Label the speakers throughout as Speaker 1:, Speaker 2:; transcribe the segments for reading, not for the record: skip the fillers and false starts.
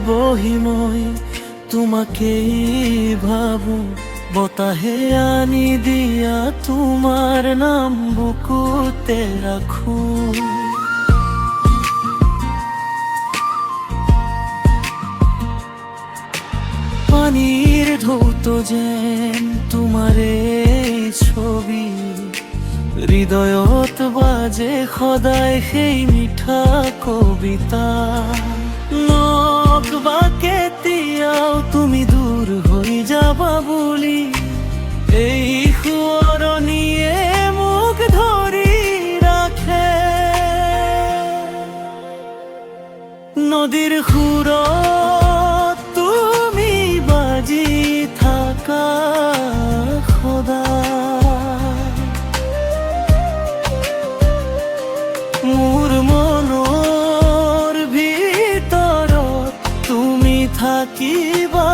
Speaker 1: বহি মই তোমাকেই ভাবো, বতাহে আনি দিয়া তোমাৰ নাম বুকুতে ৰাখো। পানীৰ ঢৌত যেন তোমাৰে ছবি, হৃদয়ত বাজে সদায় সেই মিঠা কবিতা। নকবা কেতিয়াও তুমি দূৰ হৈ যাবা বুলি, এই সোঁৱৰণিয়ে মোক ধৰি ৰাখে। নদীৰ সুৰত তুমি বাজি থাকা সদায়, মোৰ মনৰ ভিতৰত তুমি থাকিবা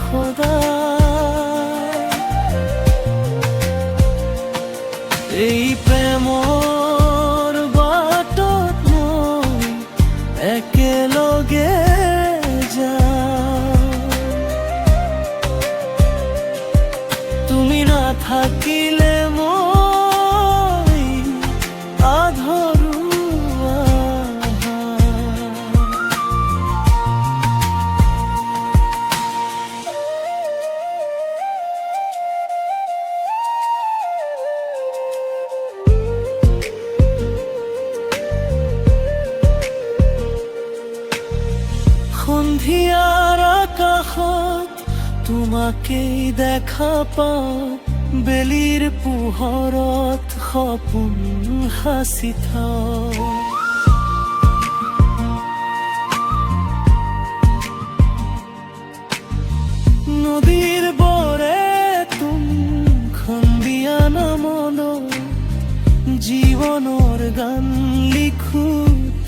Speaker 1: সদায়। এই প্ৰেমৰ বাটত মই একেলগে যাম, তুমি নাথাকিলে মই আধৰুৱা। সন্ধিয়াৰ আকাশত তোমাকেই দেখা পাওঁ, বেলিৰ পোহৰত সপোন সাঁচি থওঁ। নদীৰ বৰে তুমখন দিয়া নামলৈ জীৱনৰ গান লিখো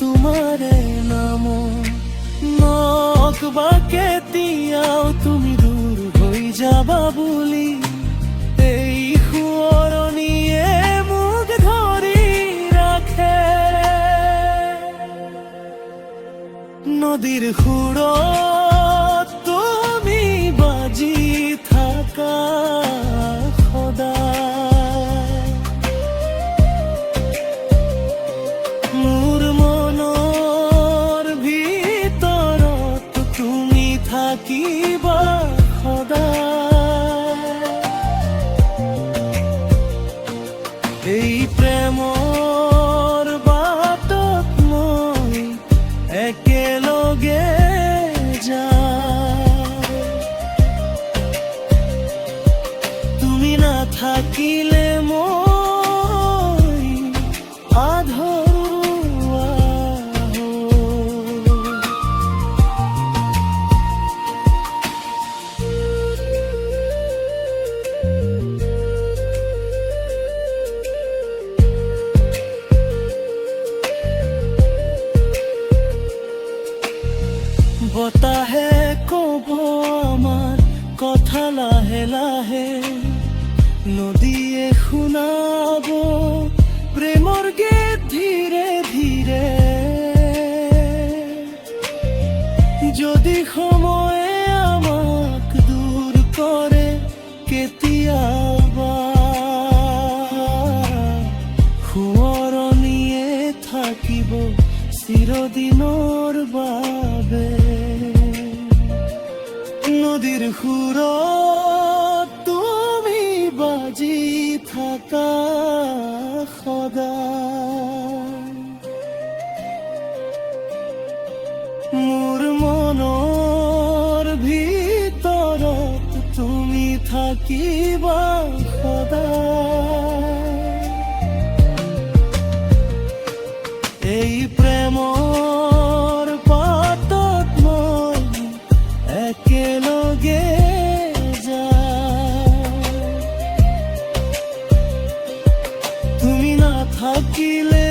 Speaker 1: তোমাৰে নামত। নকবা কেতিয়াও তুমি দূৰ হৈ যাবা বুলি, এই সোঁৱৰণিয়ে মোক ধৰি ৰাখে। নদীৰ সুৰত তুমি বাজি থাকা সদায়, মোৰ মনৰ ভিতৰত তুমি থাকিবা সদায়। এই প্ৰেমৰ বাটত মই একেলগে যাম, তুমি নাথাকিলে মই আধৰুৱা। বতাহে কব আমাৰ কথা লাহে লাহে, নদীয়ে শুনাব প্ৰেমৰ গীত ধীৰে ধীৰে। যদি সময়ে আমাক দূৰ কৰে কেতিয়াবা, সোঁৱৰণিয়ে থাকিব চিৰদিনৰ বাবে। নদীৰ সুৰত তুমি বাজি থাকা সদায়, মোৰ মনৰ ভিতৰত তুমি থাকিবা সদায়। এই প্ৰেমৰ বাটত মই একেলগে যাম, তুমি নাথাকিলে